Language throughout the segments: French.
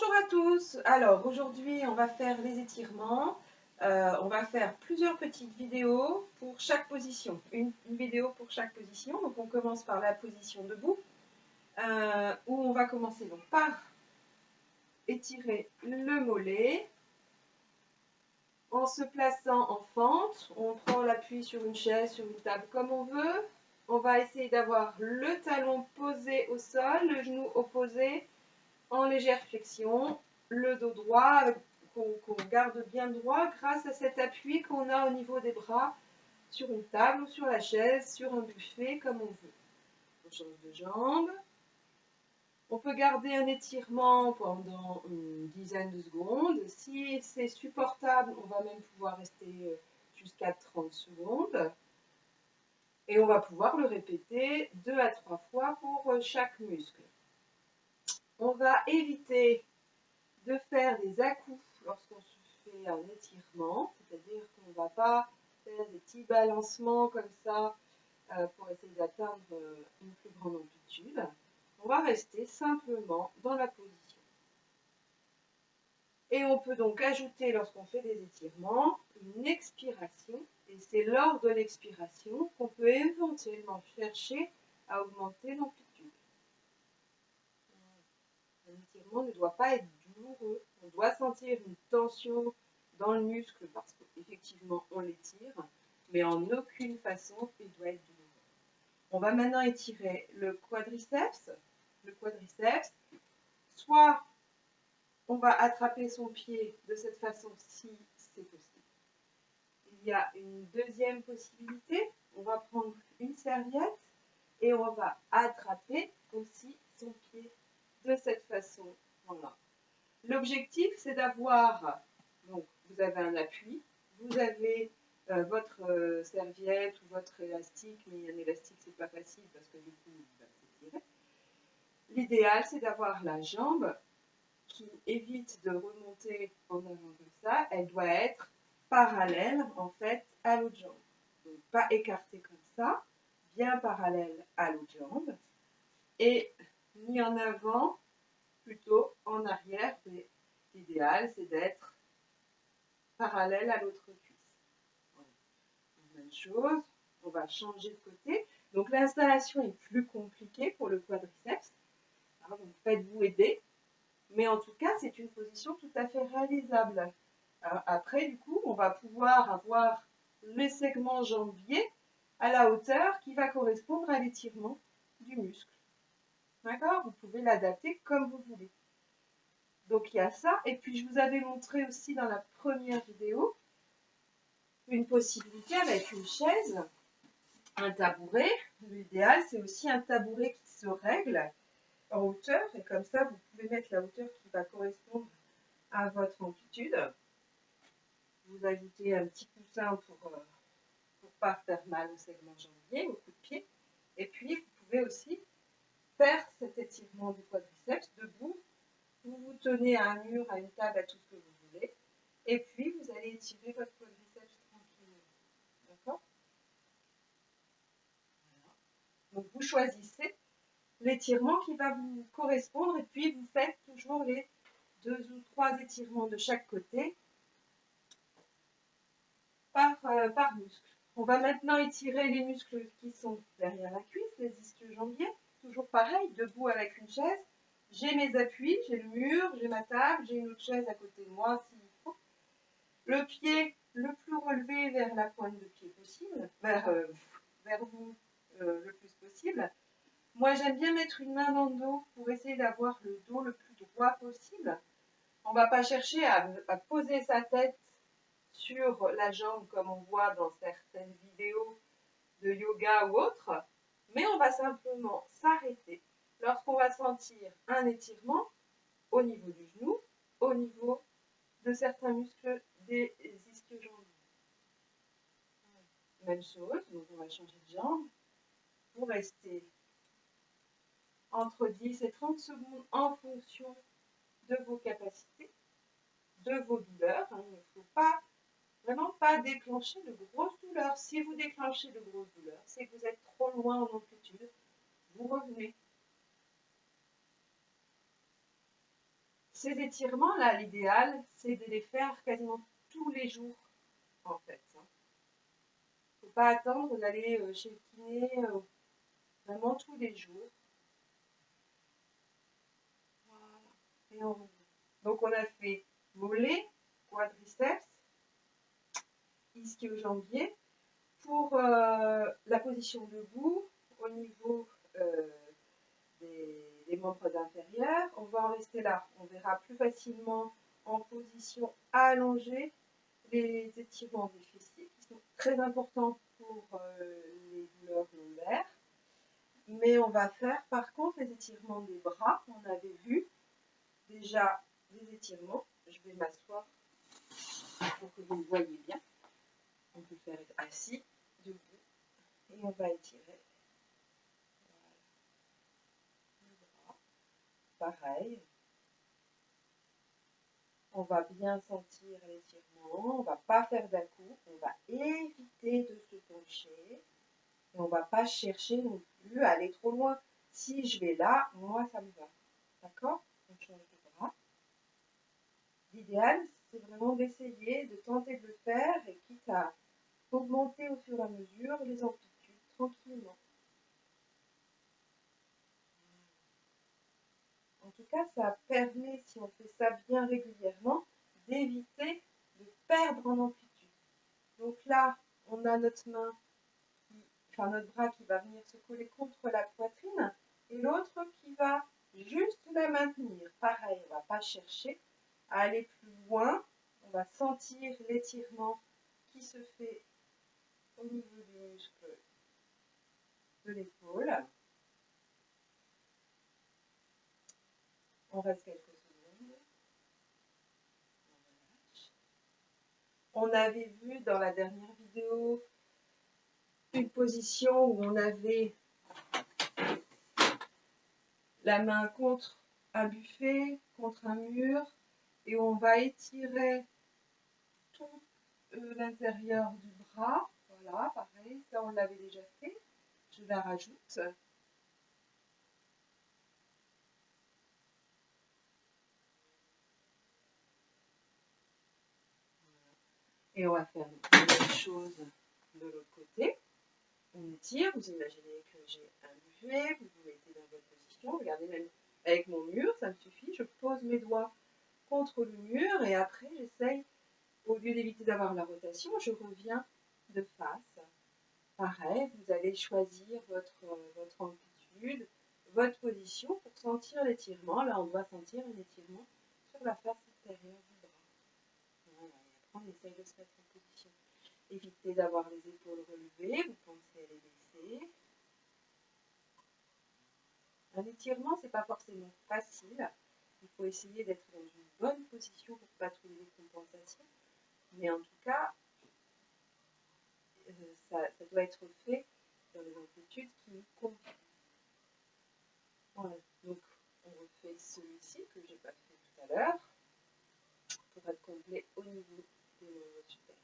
Bonjour à tous. Alors aujourd'hui on va faire les étirements. On va faire plusieurs petites vidéos pour chaque position. Une vidéo pour chaque position. Donc on commence par la position debout où on va commencer donc par étirer le mollet en se plaçant en fente. On prend l'appui sur une chaise, sur une table comme on veut. On va essayer d'avoir le talon posé au sol, le genou opposé en légère flexion, le dos droit, qu'on garde bien droit grâce à cet appui qu'on a au niveau des bras sur une table ou sur la chaise, sur un buffet, comme on veut. On change de jambe. On peut garder un étirement pendant une dizaine de secondes. Si c'est supportable, on va même pouvoir rester jusqu'à 30 secondes. Et on va pouvoir le répéter 2 à 3 fois pour chaque muscle. On va éviter de faire des à-coups lorsqu'on se fait un étirement, c'est-à-dire qu'on ne va pas faire des petits balancements comme ça pour essayer d'atteindre une plus grande amplitude. On va rester simplement dans la position. Et on peut donc ajouter, lorsqu'on fait des étirements, une expiration. Et c'est lors de l'expiration qu'on peut éventuellement chercher à augmenter l'amplitude. Un étirement ne doit pas être douloureux. On doit sentir une tension dans le muscle parce qu'effectivement on l'étire, mais en aucune façon il doit être douloureux. On va maintenant étirer le quadriceps. Le quadriceps, soit on va attraper son pied de cette façon si c'est possible. Il y a une deuxième possibilité. On va prendre une serviette et on va attraper aussi son pied de cette façon. Voilà. L'objectif, c'est d'avoir, donc vous avez un appui, vous avez votre serviette ou votre élastique, mais un élastique, c'est pas facile parce que du coup, il va s'étirer. L'idéal, c'est d'avoir la jambe qui évite de remonter en avant comme ça. Elle doit être parallèle, en fait, à l'autre jambe. Donc, pas écartée comme ça, bien parallèle à l'autre jambe. Et ni en avant, plutôt en arrière, mais l'idéal c'est d'être parallèle à l'autre cuisse. Voilà. Même chose, on va changer de côté. Donc l'installation est plus compliquée pour le quadriceps. Alors, donc faites-vous aider, mais en tout cas c'est une position tout à fait réalisable. Alors, après du coup on va pouvoir avoir le segment jambier à la hauteur qui va correspondre à l'étirement du muscle. D'accord? Vous pouvez l'adapter comme vous voulez. Donc il y a ça, et puis je vous avais montré aussi dans la première vidéo une possibilité avec une chaise, un tabouret. L'idéal c'est aussi un tabouret qui se règle en hauteur, et comme ça vous pouvez mettre la hauteur qui va correspondre à votre amplitude. Vous ajoutez un petit coussin pour pas faire mal au segment jambier, au coup de pied, et puis vous pouvez aussi faire cet étirement du quadriceps debout. Vous vous tenez à un mur, à une table, à tout ce que vous voulez. Et puis, vous allez étirer votre quadriceps tranquillement. D'accord? Voilà. Donc, vous choisissez l'étirement qui va vous correspondre et puis vous faites toujours les 2 ou 3 étirements de chaque côté par muscle. On va maintenant étirer les muscles qui sont derrière la cuisse, les ischio-jambiers. Toujours pareil, debout avec une chaise. J'ai mes appuis, j'ai le mur, j'ai ma table, j'ai une autre chaise à côté de moi s'il faut. Le pied le plus relevé vers la pointe de pied possible, vers vous le plus possible. Moi, j'aime bien mettre une main dans le dos pour essayer d'avoir le dos le plus droit possible. On ne va pas chercher à poser sa tête sur la jambe comme on voit dans certaines vidéos de yoga ou autres, mais on va simplement s'arrêter lorsqu'on va sentir un étirement au niveau du genou, au niveau de certains muscles des ischio-jambiers. Même chose, donc on va changer de jambe. Vous restez entre 10 et 30 secondes en fonction de vos capacités, de vos douleurs. Il ne faut pas, vraiment pas déclencher de grosses douleurs. Si vous déclenchez de grosses douleurs, c'est que vous êtes trop loin en amplitude. Vous revenez. ces étirements-là, l'idéal, c'est de les faire quasiment tous les jours, en fait. Il ne faut pas attendre d'aller chez le kiné vraiment tous les jours. Voilà. Et on revient. Donc, on a fait mollet, quadriceps, ischio-jambier. Pour la position debout, au niveau des membres inférieurs, on va en rester là. On verra plus facilement en position allongée les étirements des fessiers qui sont très importants pour les douleurs lombaires. Mais on va faire par contre les étirements des bras. On avait vu déjà des étirements. Je vais m'asseoir pour que vous le voyez bien. On peut le faire assis, debout, et on va étirer. Pareil, on va bien sentir l'étirement, on va pas faire d'à-coup, on va éviter de se pencher et on va pas chercher non plus à aller trop loin. Si je vais là, moi ça me va. D'accord? On change de bras. L'idéal, c'est vraiment d'essayer, de tenter de le faire et quitte à augmenter au fur et à mesure les amplitudes tranquillement. En tout cas, ça permet, si on fait ça bien régulièrement, d'éviter de perdre en amplitude. Donc là, on a notre main, notre bras qui va venir se coller contre la poitrine et l'autre qui va juste la maintenir. Pareil, on ne va pas chercher à aller plus loin. On va sentir l'étirement qui se fait au niveau du muscle de l'épaule. On reste quelques secondes. On avait vu dans la dernière vidéo une position où on avait la main contre un buffet, contre un mur, et on va étirer tout l'intérieur du bras. Voilà, pareil, ça on l'avait déjà fait. Je la rajoute. Et on va faire la même chose de l'autre côté. On étire, vous imaginez que j'ai un buffet, vous vous mettez dans votre position, regardez même avec mon mur, ça me suffit, je pose mes doigts contre le mur et après j'essaye, au lieu d'éviter d'avoir la rotation, je reviens de face. Pareil, vous allez choisir votre amplitude, votre position pour sentir l'étirement. Là, on doit sentir un étirement sur la face intérieure du bras. Voilà, et après on essaye de se mettre en position. Évitez d'avoir les épaules relevées, vous pensez à les baisser. Un étirement, c'est pas forcément facile. Il faut essayer d'être dans une bonne position pour ne pas trouver des compensations. Mais en tout cas, ça doit être fait dans les amplitudes qui nous conviennent. Voilà. Donc, on refait celui-ci que je n'ai pas fait tout à l'heure pour être complet au niveau des membres supérieurs.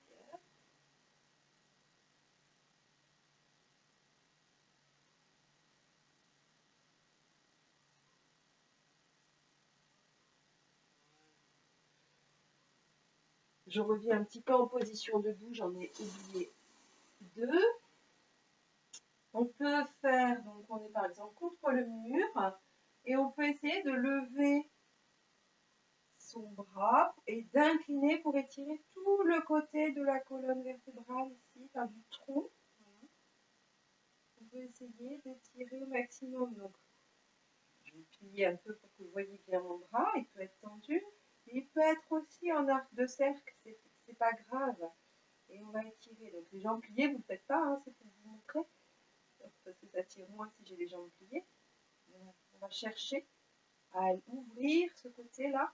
Je reviens un petit peu en position debout, j'en ai oublié deux. On peut faire, donc on est par exemple contre le mur, et on peut essayer de lever son bras et d'incliner pour étirer tout le côté de la colonne vertébrale ici, enfin du tronc. Voilà. On peut essayer d'étirer au maximum. Donc, je vais plier un peu pour que vous voyez bien mon bras. Il peut être tendu. Il peut être aussi en arc de cercle, c'est pas grave. Et on va étirer. Donc les jambes pliées, vous ne le faites pas, hein, c'est pour vous montrer. Parce que ça tire moins si j'ai les jambes pliées. On va chercher à ouvrir ce côté-là.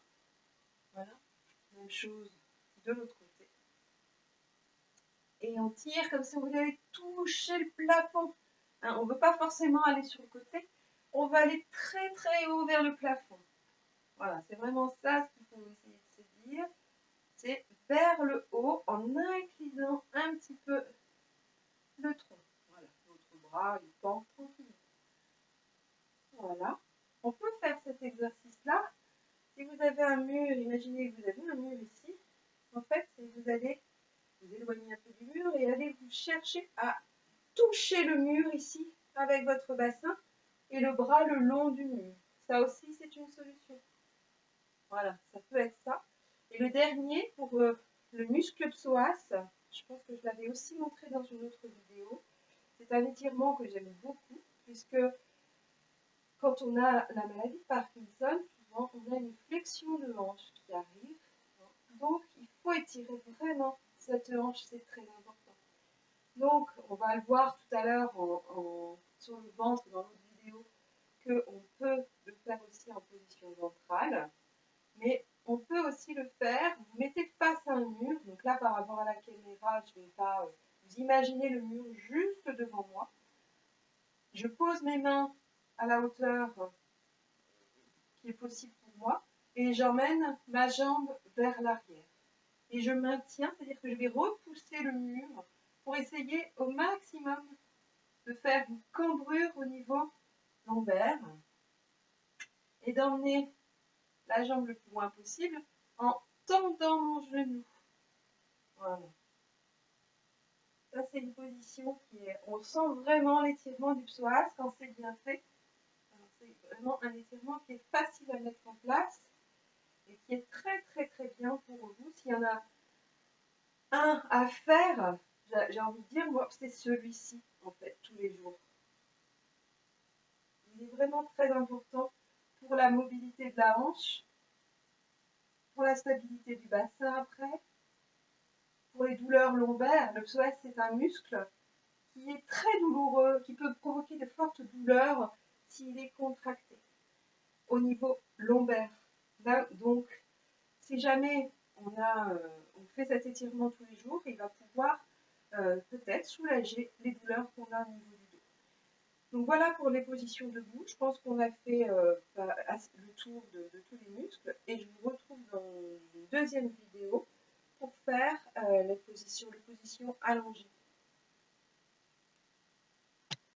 Voilà. Même chose de l'autre côté. Et on tire comme si on voulait aller toucher le plafond. Hein, on ne veut pas forcément aller sur le côté. On va aller très très haut vers le plafond. Voilà, c'est vraiment ça ce qu'il faut essayer de se dire. C'est vers le haut en inclinant un petit peu le tronc. Voilà, votre bras, il pend tranquillement. Voilà. On peut faire cet exercice-là si vous avez un mur, imaginez que vous avez un mur ici, en fait, vous allez vous éloigner un peu du mur et allez vous chercher à toucher le mur ici avec votre bassin et le bras le long du mur. Ça aussi, c'est une solution. Voilà, ça peut être ça. Et le dernier, pour le muscle psoas, je pense que je l'avais aussi montré dans une autre vidéo, c'est un étirement que j'aime beaucoup, puisque quand on a la maladie de Parkinson, souvent on a une flexion de hanche qui arrive. Donc il faut étirer vraiment cette hanche, c'est très important. Donc on va le voir tout à l'heure sur le ventre dans l'autre vidéo, qu'on peut le faire aussi en position ventrale, mais on peut aussi le faire, vous mettez face à un mur, donc là par rapport à la caméra, je ne vais pas vous imaginer le mur juste devant moi. Je pose mes mains à la hauteur qui est possible pour moi et j'emmène ma jambe vers l'arrière. Et je maintiens, c'est-à-dire que je vais repousser le mur pour essayer au maximum de faire une cambrure au niveau lombaire et d'emmener la jambe le plus loin possible en tendant mon genou. Voilà. Ça, c'est une position qui est... On sent vraiment l'étirement du psoas quand c'est bien fait. C'est vraiment un étirement qui est facile à mettre en place et qui est très très très bien pour vous. S'il y en a un à faire, j'ai envie de dire, moi, c'est celui-ci, en fait, tous les jours. Il est vraiment très important pour la mobilité de la hanche, pour la stabilité du bassin après, pour les douleurs lombaires. Le psoas, c'est un muscle qui est très douloureux, qui peut provoquer de fortes douleurs s'il est contracté au niveau lombaire. Là, donc, si jamais on fait cet étirement tous les jours, il va pouvoir peut-être soulager les douleurs qu'on a au niveau du dos. Donc voilà pour les positions debout. Je pense qu'on a fait le tour de tous les muscles et je vous retrouve dans une deuxième vidéo pour faire les positions allongées.